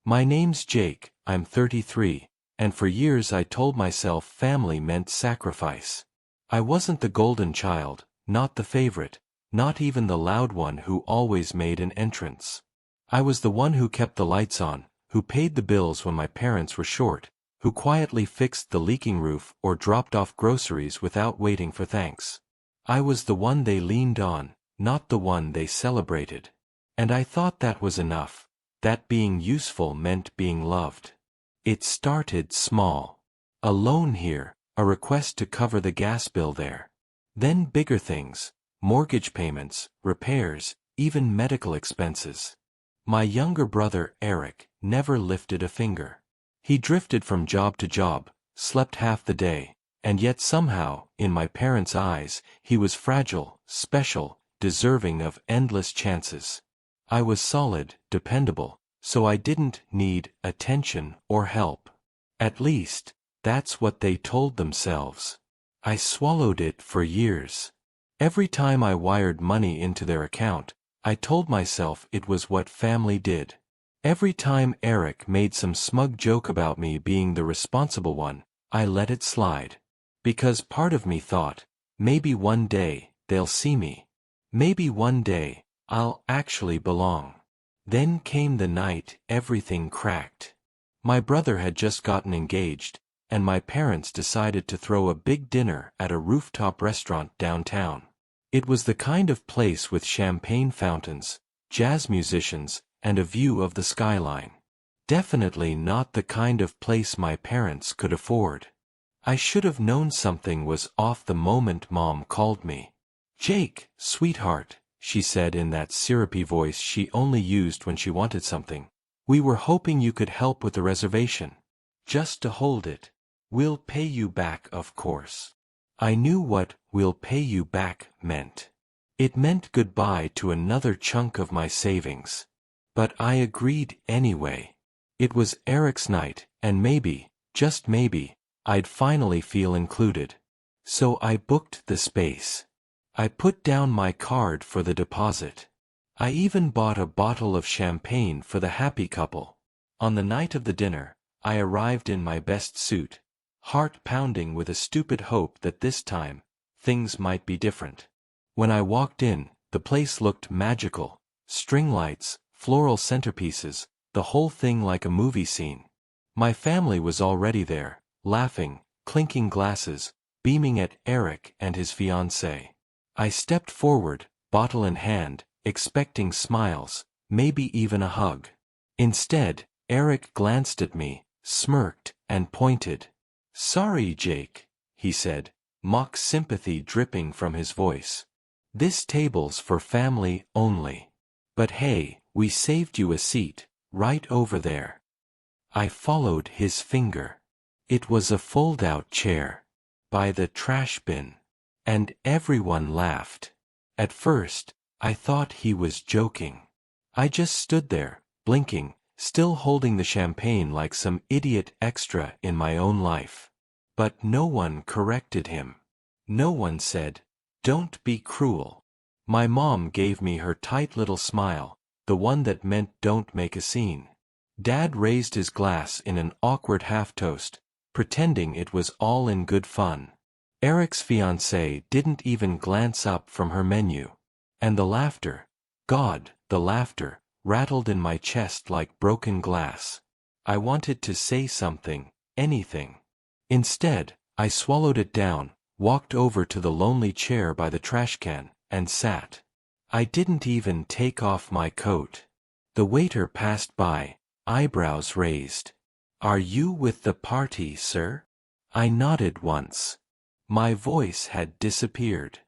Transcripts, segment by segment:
My name's Jake, I'm 33, and for years I told myself family meant sacrifice. I wasn't the golden child, not the favorite, not even the loud one who always made an entrance. I was the one who kept the lights on, who paid the bills when my parents were short, who quietly fixed the leaking roof or dropped off groceries without waiting for thanks. I was the one they leaned on, not the one they celebrated. And I thought that was enough, that being useful meant being loved. It started small. A loan here, a request to cover the gas bill there. Then bigger things, mortgage payments, repairs, even medical expenses. My younger brother, Eric, never lifted a finger. He drifted from job to job, slept half the day, and yet somehow, in my parents' eyes, he was fragile, special, deserving of endless chances. I was solid, dependable, so I didn't need attention or help. At least, that's what they told themselves. I swallowed it for years. Every time I wired money into their account, I told myself it was what family did. Every time Eric made some smug joke about me being the responsible one, I let it slide. Because part of me thought, maybe one day, they'll see me. Maybe one day, I'll actually belong. Then came the night everything cracked. My brother had just gotten engaged, and my parents decided to throw a big dinner at a rooftop restaurant downtown. It was the kind of place with champagne fountains, jazz musicians, and a view of the skyline. Definitely not the kind of place my parents could afford. I should have known something was off the moment Mom called me. "Jake, sweetheart," she said in that syrupy voice she only used when she wanted something. "We were hoping you could help with the reservation. Just to hold it. We'll pay you back, of course." I knew what "we'll pay you back" meant. It meant goodbye to another chunk of my savings. But I agreed anyway. It was Eric's night, and maybe, just maybe, I'd finally feel included. So I booked the space. I put down my card for the deposit. I even bought a bottle of champagne for the happy couple. On the night of the dinner, I arrived in my best suit, heart pounding with a stupid hope that this time, things might be different. When I walked in, the place looked magical. String lights, floral centerpieces, the whole thing like a movie scene. My family was already there, laughing, clinking glasses, beaming at Eric and his fiancée. I stepped forward, bottle in hand, expecting smiles, maybe even a hug. Instead, Eric glanced at me, smirked, and pointed. "Sorry, Jake," he said, mock sympathy dripping from his voice. "This table's for family only. But hey, we saved you a seat, right over there." I followed his finger. It was a fold-out chair. By the trash bin. And everyone laughed. At first, I thought he was joking. I just stood there, blinking, still holding the champagne like some idiot extra in my own life. But no one corrected him. No one said, "Don't be cruel." My mom gave me her tight little smile, the one that meant don't make a scene. Dad raised his glass in an awkward half-toast, pretending it was all in good fun. Eric's fiancée didn't even glance up from her menu. And the laughter, God, the laughter, rattled in my chest like broken glass. I wanted to say something, anything. Instead, I swallowed it down, walked over to the lonely chair by the trash can, and sat. I didn't even take off my coat. The waiter passed by, eyebrows raised. "Are you with the party, sir?" I nodded once. My voice had disappeared.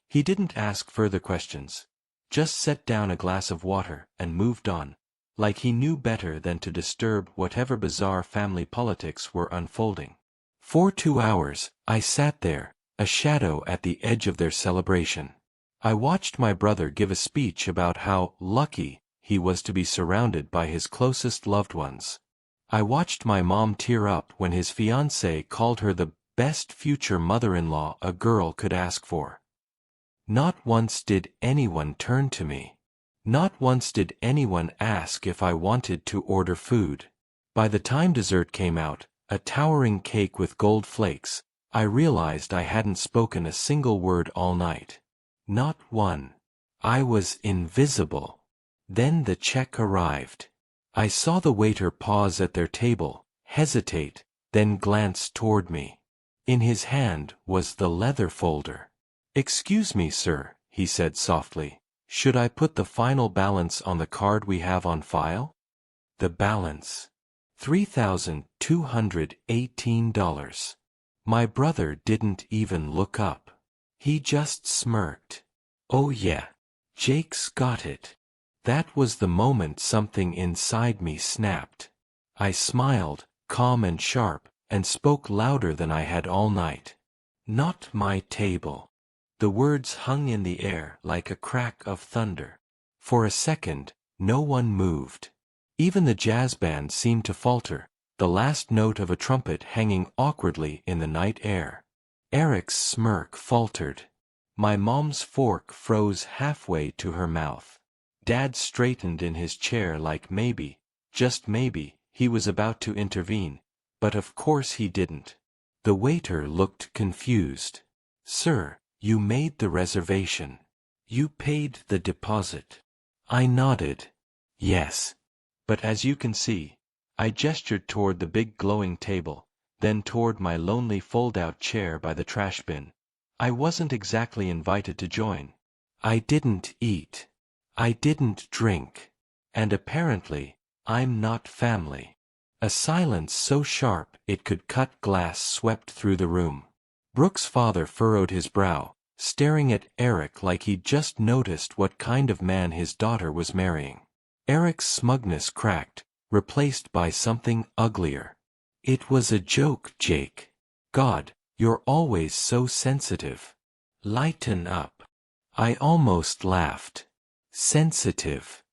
He didn't ask further questions, just set down a glass of water and moved on, like he knew better than to disturb whatever bizarre family politics were unfolding. For 2 hours, I sat there, a shadow at the edge of their celebration. I watched my brother give a speech about how lucky he was to be surrounded by his closest loved ones. I watched my mom tear up when his fiancée called her the best future mother-in-law a girl could ask for. Not once did anyone turn to me. Not once did anyone ask if I wanted to order food. By the time dessert came out, a towering cake with gold flakes, I realized I hadn't spoken a single word all night. Not one. I was invisible. Then the check arrived. I saw the waiter pause at their table, hesitate, then glance toward me. In his hand was the leather folder. "Excuse me, sir," he said softly. "Should I put the final balance on the card we have on file?" The balance. $3,218. My brother didn't even look up. He just smirked. "Oh yeah. Jake's got it." That was the moment something inside me snapped. I smiled, calm and sharp, and spoke louder than I had all night. "Not my table." The words hung in the air like a crack of thunder. For a second, no one moved. Even the jazz band seemed to falter, the last note of a trumpet hanging awkwardly in the night air. Eric's smirk faltered. My mom's fork froze halfway to her mouth. Dad straightened in his chair like maybe, just maybe, he was about to intervene, but of course he didn't. The waiter looked confused. "Sir, you made the reservation. You paid the deposit." I nodded. "Yes. But as you can see," I gestured toward the big glowing table, then toward my lonely fold-out chair by the trash bin. "I wasn't exactly invited to join. I didn't eat. I didn't drink. And apparently, I'm not family." A silence so sharp it could cut glass swept through the room. Brooke's father furrowed his brow, staring at Eric like he'd just noticed what kind of man his daughter was marrying. Eric's smugness cracked, replaced by something uglier. "It was a joke, Jake. God, you're always so sensitive. Lighten up." I almost laughed. Sensitive.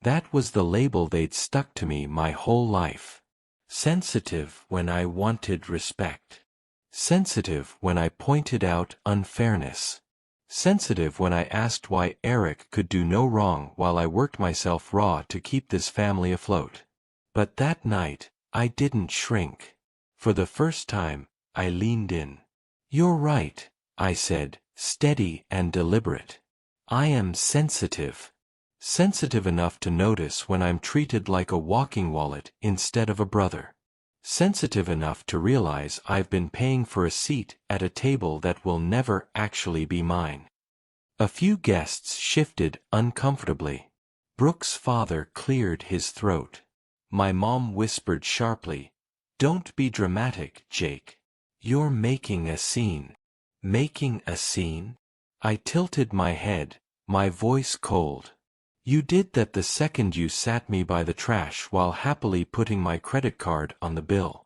That was the label they'd stuck to me my whole life. Sensitive when I wanted respect. Sensitive when I pointed out unfairness. Sensitive when I asked why Eric could do no wrong while I worked myself raw to keep this family afloat. But that night, I didn't shrink. For the first time, I leaned in. "You're right," I said, steady and deliberate. "I am sensitive. Sensitive enough to notice when I'm treated like a walking wallet instead of a brother. Sensitive enough to realize I've been paying for a seat at a table that will never actually be mine." A few guests shifted uncomfortably. Brooke's father cleared his throat. My mom whispered sharply, "Don't be dramatic, Jake. You're making a scene." Making a scene? I tilted my head, my voice cold. "You did that the second you sat me by the trash while happily putting my credit card on the bill."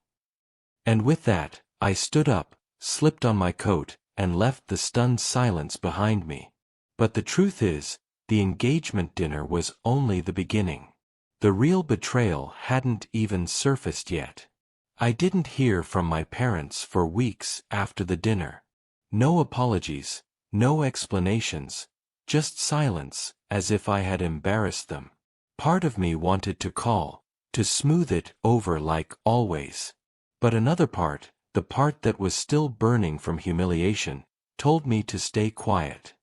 And with that, I stood up, slipped on my coat, and left the stunned silence behind me. But the truth is, the engagement dinner was only the beginning. The real betrayal hadn't even surfaced yet. I didn't hear from my parents for weeks after the dinner. No apologies, no explanations, just silence, as if I had embarrassed them. Part of me wanted to call, to smooth it over like always. But another part, the part that was still burning from humiliation, told me to stay quiet.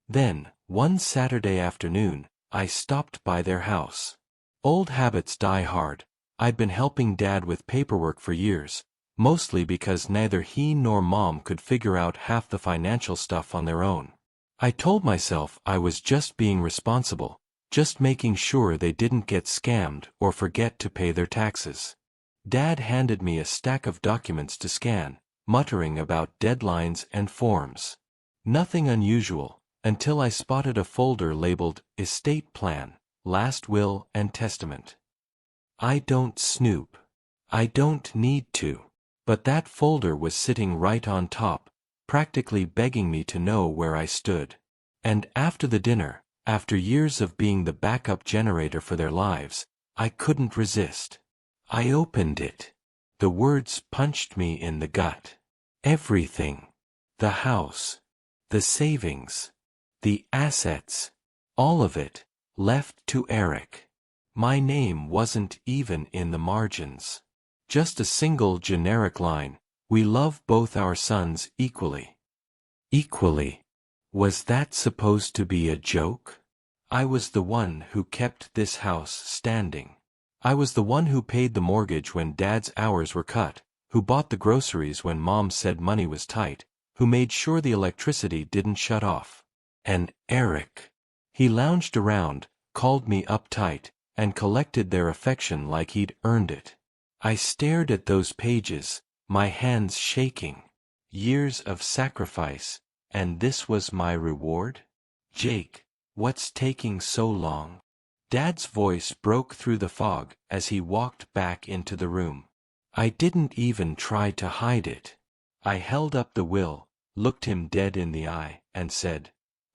Then, one Saturday afternoon, I stopped by their house. Old habits die hard. I'd been helping Dad with paperwork for years, mostly because neither he nor Mom could figure out half the financial stuff on their own. I told myself I was just being responsible, just making sure they didn't get scammed or forget to pay their taxes. Dad handed me a stack of documents to scan, muttering about deadlines and forms. Nothing unusual, until I spotted a folder labeled Estate Plan, Last Will and Testament. I don't snoop. I don't need to. But that folder was sitting right on top, practically begging me to know where I stood. And after the dinner, after years of being the backup generator for their lives, I couldn't resist. I opened it. The words punched me in the gut. Everything. The house. The savings. The assets. All of it, Left to Eric. My name wasn't even in the margins. Just a single generic line, we love both our sons equally. Equally. Was that supposed to be a joke? I was the one who kept this house standing. I was the one who paid the mortgage when Dad's hours were cut, who bought the groceries when Mom said money was tight, who made sure the electricity didn't shut off. And Eric. He lounged around, called me uptight, and collected their affection like he'd earned it. I stared at those pages, my hands shaking. Years of sacrifice, and this was my reward? Jake, what's taking so long? Dad's voice broke through the fog as he walked back into the room. I didn't even try to hide it. I held up the will, looked him dead in the eye, and said,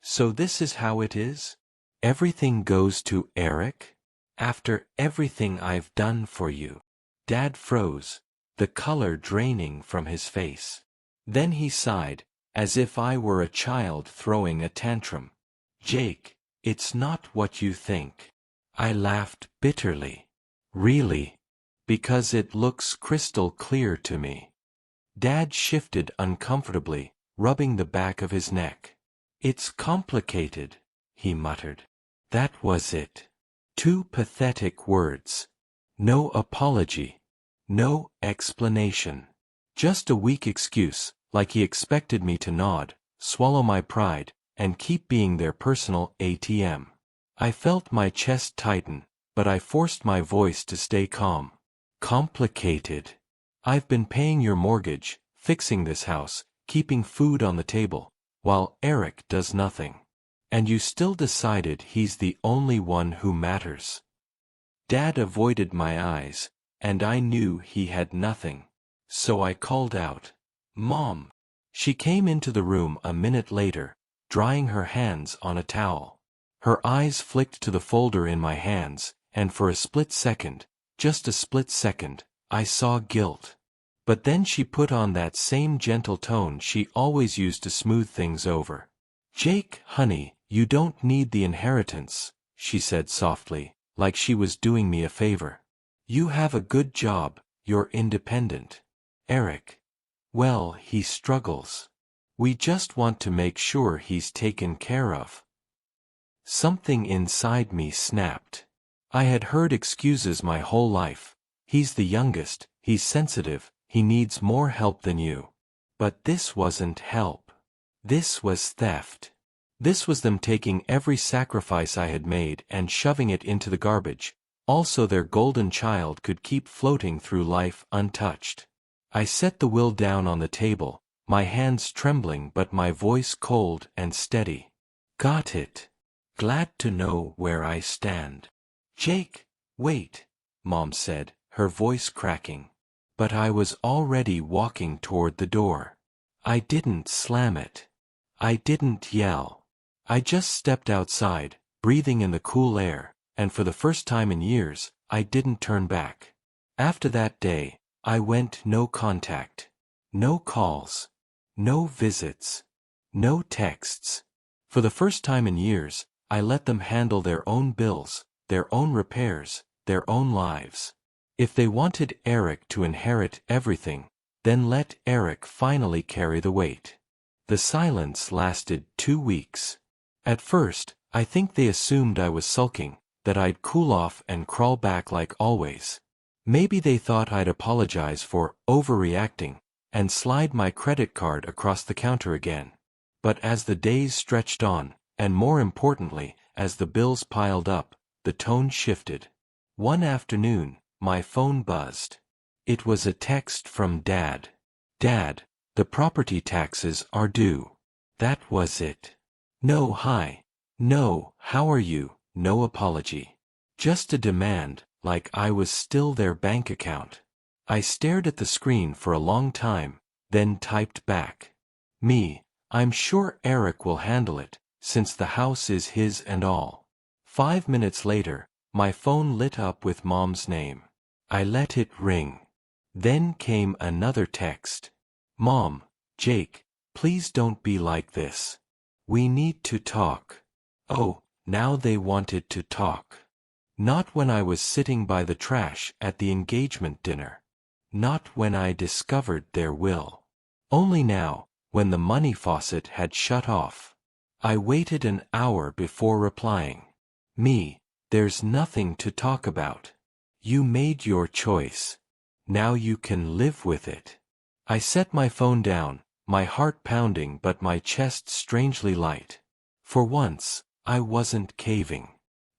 "So this is how it is? Everything goes to Eric? After everything I've done for you?" Dad froze, the color draining from his face. Then he sighed, as if I were a child throwing a tantrum. "Jake, it's not what you think." I laughed bitterly. "Really? Because it looks crystal clear to me." Dad shifted uncomfortably, rubbing the back of his neck. "It's complicated," he muttered. That was it. 2 pathetic words. No apology. No explanation. Just a weak excuse, like he expected me to nod, swallow my pride, and keep being their personal ATM. I felt my chest tighten, but I forced my voice to stay calm. Complicated. I've been paying your mortgage, fixing this house, keeping food on the table, while Eric does nothing. And you still decided he's the only one who matters. Dad avoided my eyes, and I knew he had nothing. So I called out, "Mom." She came into the room a minute later, drying her hands on a towel. Her eyes flicked to the folder in my hands, and for a split second, just a split second, I saw guilt. But then she put on that same gentle tone she always used to smooth things over. "Jake, honey, you don't need the inheritance," she said softly, like she was doing me a favor. "You have a good job, you're independent. Eric, well, he struggles. We just want to make sure he's taken care of." Something inside me snapped. I had heard excuses my whole life. He's the youngest, he's sensitive, he needs more help than you. But this wasn't help. This was theft. This was them taking every sacrifice I had made and shoving it into the garbage. Also their golden child could keep floating through life untouched. I set the will down on the table, my hands trembling but my voice cold and steady. "Got it. Glad to know where I stand." "Jake, wait," Mom said, her voice cracking. But I was already walking toward the door. I didn't slam it. I didn't yell. I just stepped outside, breathing in the cool air, and for the first time in years, I didn't turn back. After that day, I went no contact. No calls. No visits. No texts. For the first time in years, I let them handle their own bills, their own repairs, their own lives. If they wanted Eric to inherit everything, then let Eric finally carry the weight. The silence lasted 2 weeks. At first, I think they assumed I was sulking, that I'd cool off and crawl back like always. Maybe they thought I'd apologize for overreacting and slide my credit card across the counter again. But as the days stretched on, and more importantly, as the bills piled up, the tone shifted. One afternoon, my phone buzzed. It was a text from Dad. "Dad, the property taxes are due." That was it. No hi. No, how are you, no apology. Just a demand, like I was still their bank account. I stared at the screen for a long time, then typed back. I'm sure Eric will handle it, since the house is his and all." 5 minutes later, my phone lit up with Mom's name. I let it ring. Then came another text. "Mom, Jake, please don't be like this. We need to talk." Oh, Now they wanted to talk. Not when I was sitting by the trash at the engagement dinner. Not when I discovered their will. Only now, when the money faucet had shut off. I waited an hour before replying. Me, there's nothing to talk about. You made your choice. Now you can live with it. I set my phone down, my heart pounding but my chest strangely light. For once, I wasn't caving.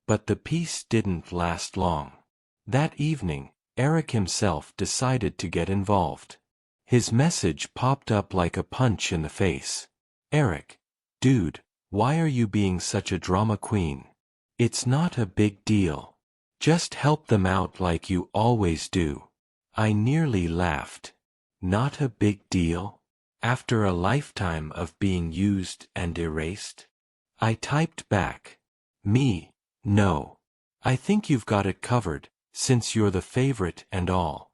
But the peace didn't last long. That evening, Eric himself decided to get involved. His message popped up like a punch in the face. Eric, dude, why are you being such a drama queen? It's not a big deal. Just help them out like you always do. I nearly laughed. Not a big deal? After a lifetime of being used and erased? I typed back. Me, no. I think you've got it covered, since you're the favorite and all.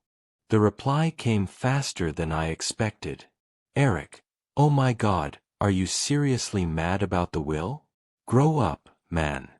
The reply came faster than I expected. Eric, oh my God, are you seriously mad about the will? Grow up, man.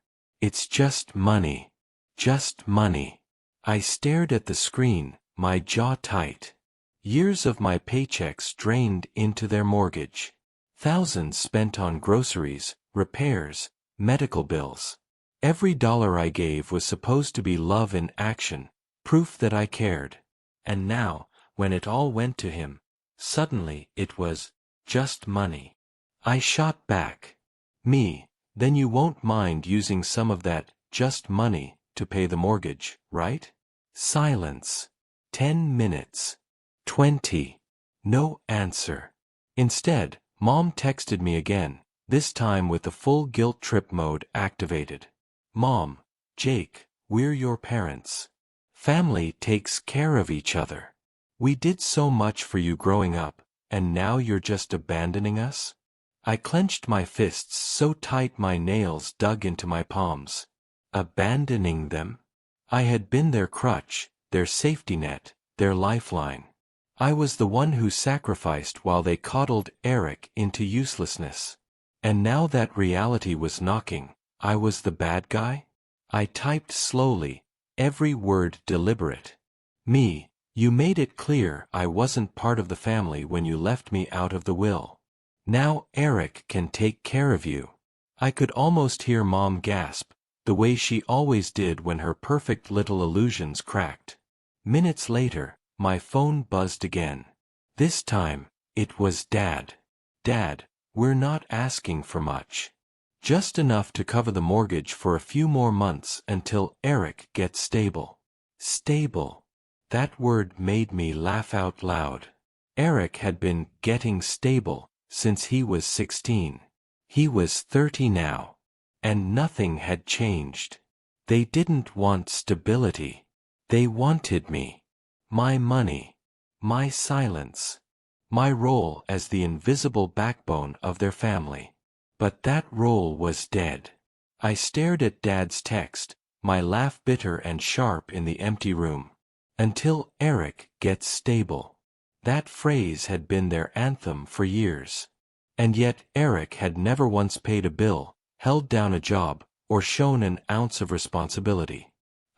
It's just money. Just money. I stared at the screen, my jaw tight. Years of my paychecks drained into their mortgage. Thousands spent on groceries, repairs, medical bills. Every dollar I gave was supposed to be love in action, proof that I cared. And now, when it all went to him, suddenly it was just money. I shot back. Me, then you won't mind using some of that just money to pay the mortgage, right? Silence. 10 minutes. 20. No answer. Instead, Mom texted me again, this time with the full guilt trip mode activated. Mom, Jake, we're your parents. Family takes care of each other. We did so much for you growing up, and now you're just abandoning us? I clenched my fists so tight my nails dug into my palms. Abandoning them? I had been their crutch, their safety net, their lifeline. I was the one who sacrificed while they coddled Eric into uselessness. And now that reality was knocking, I was the bad guy? I typed slowly, every word deliberate. Me, you made it clear I wasn't part of the family when you left me out of the will. Now Eric can take care of you. I could almost hear Mom gasp, the way she always did when her perfect little illusions cracked. Minutes later, my phone buzzed again. This time, it was Dad. Dad, we're not asking for much. Just enough to cover the mortgage for a few more months until Eric gets stable. Stable. That word made me laugh out loud. Eric had been getting stable since he was 16. He was 30 now. And nothing had changed. They didn't want stability. They wanted me. My money. My silence. My role as the invisible backbone of their family. But that role was dead. I stared at Dad's text, my laugh bitter and sharp in the empty room. Until Eric gets stable. That phrase had been their anthem for years. And yet Eric had never once paid a bill, held down a job, or shown an ounce of responsibility.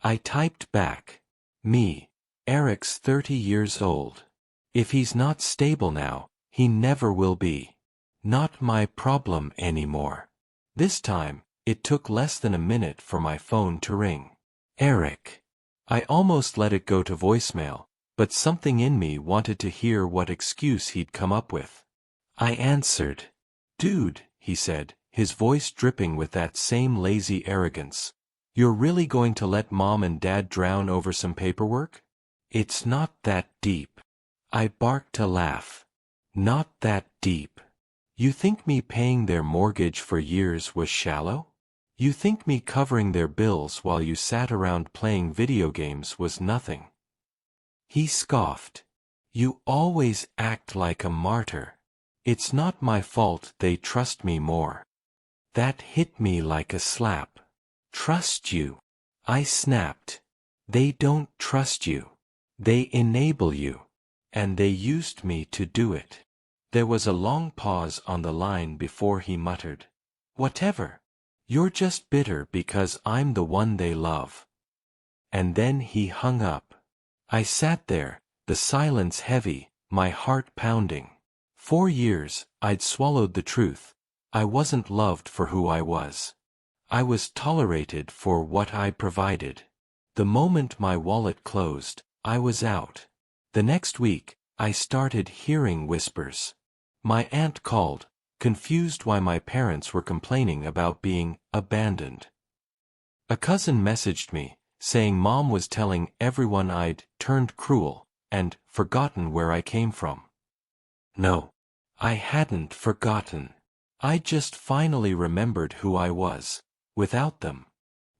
I typed back. Me, Eric's 30 years old. If he's not stable now, he never will be. Not my problem anymore. This time, it took less than a minute for my phone to ring. Eric. I almost let it go to voicemail, but something in me wanted to hear what excuse he'd come up with. I answered. Dude, he said, his voice dripping with that same lazy arrogance. You're really going to let Mom and Dad drown over some paperwork? It's not that deep. I barked a laugh. Not that deep. You think me paying their mortgage for years was shallow? You think me covering their bills while you sat around playing video games was nothing? He scoffed. You always act like a martyr. It's not my fault they trust me more. That hit me like a slap. Trust you? I snapped. They don't trust you. They enable you. And they used me to do it. There was a long pause on the line before he muttered. Whatever. You're just bitter because I'm the one they love." And then he hung up. I sat there, the silence heavy, my heart pounding. 4 years, I'd swallowed the truth. I wasn't loved for who I was. I was tolerated for what I provided. The moment my wallet closed, I was out. The next week, I started hearing whispers. My aunt called, confused why my parents were complaining about being abandoned. A cousin messaged me, saying Mom was telling everyone I'd turned cruel and forgotten where I came from. No, I hadn't forgotten. I just finally remembered who I was, without them.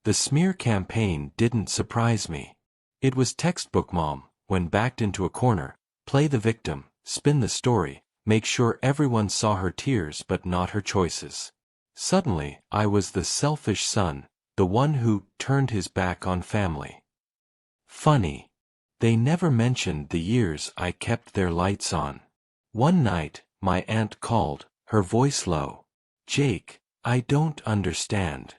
The smear campaign didn't surprise me. It was textbook Mom, when backed into a corner, play the victim, spin the story, make sure everyone saw her tears but not her choices. Suddenly, I was the selfish son, the one who turned his back on family. Funny. They never mentioned the years I kept their lights on. One night, my aunt called, her voice low. "Jake, I don't understand.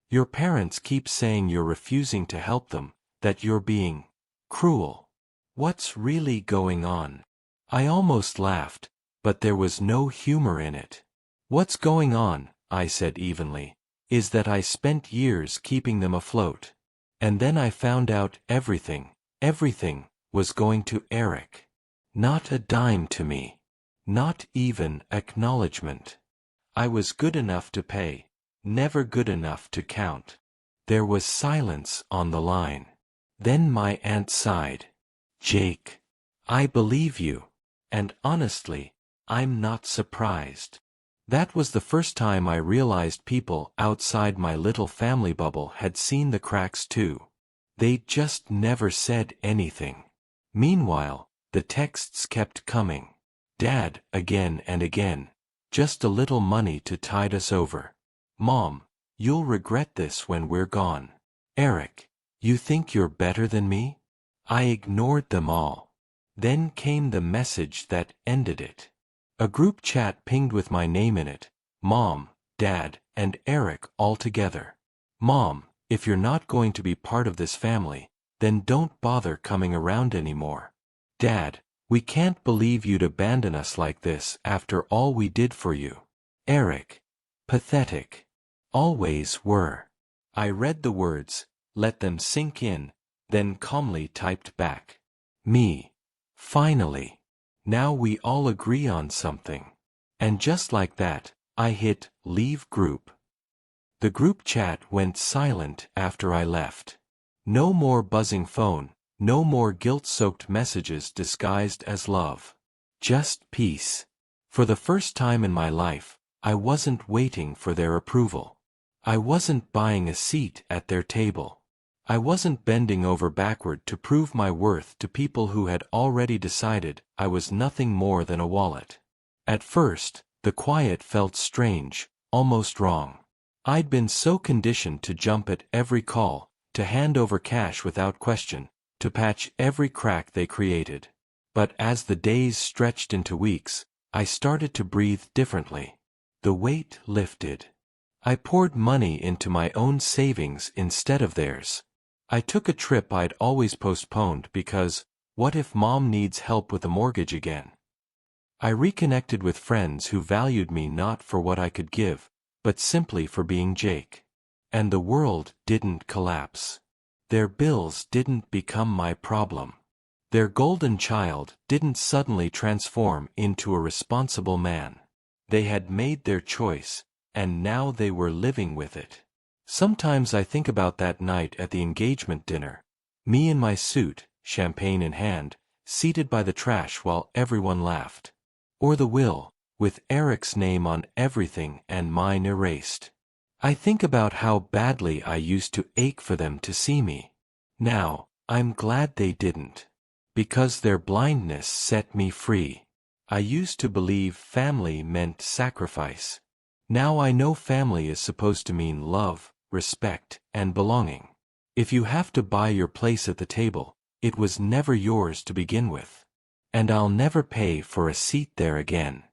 Your parents keep saying you're refusing to help them, that you're being cruel. What's really going on?" I almost laughed, but there was no humor in it. "What's going on," I said evenly, "is that I spent years keeping them afloat. And then I found out everything was going to Eric. Not a dime to me. Not even acknowledgement. I was good enough to pay, never good enough to count." There was silence on the line. Then my aunt sighed. "Jake, I believe you. And honestly, I'm not surprised." That was the first time I realized people outside my little family bubble had seen the cracks too. They just never said anything. Meanwhile, the texts kept coming. "Dad," again and again. "Just a little money to tide us over." "Mom, you'll regret this when we're gone." "Eric, you think you're better than me?" I ignored them all. Then came the message that ended it. A group chat pinged with my name in it. Mom, Dad, and Eric all together. "Mom, if you're not going to be part of this family, then don't bother coming around anymore." "Dad, we can't believe you'd abandon us like this after all we did for you." "Eric, pathetic. Always were." I read the words, let them sink in, then calmly typed back. "Me. Finally. Now we all agree on something." And just like that, I hit leave group. The group chat went silent after I left. No more buzzing phone, no more guilt-soaked messages disguised as love. Just peace. For the first time in my life, I wasn't waiting for their approval. I wasn't buying a seat at their table. I wasn't bending over backward to prove my worth to people who had already decided I was nothing more than a wallet. At first, the quiet felt strange, almost wrong. I'd been so conditioned to jump at every call, to hand over cash without question, to patch every crack they created. But as the days stretched into weeks, I started to breathe differently. The weight lifted. I poured money into my own savings instead of theirs. I took a trip I'd always postponed because, what if Mom needs help with a mortgage again? I reconnected with friends who valued me not for what I could give, but simply for being Jake. And the world didn't collapse. Their bills didn't become my problem. Their golden child didn't suddenly transform into a responsible man. They had made their choice, and now they were living with it. Sometimes I think about that night at the engagement dinner. Me in my suit, champagne in hand, seated by the trash while everyone laughed. Or the will, with Eric's name on everything and mine erased. I think about how badly I used to ache for them to see me. Now, I'm glad they didn't. Because their blindness set me free. I used to believe family meant sacrifice. Now I know family is supposed to mean love, respect, and belonging. If you have to buy your place at the table, it was never yours to begin with. And I'll never pay for a seat there again.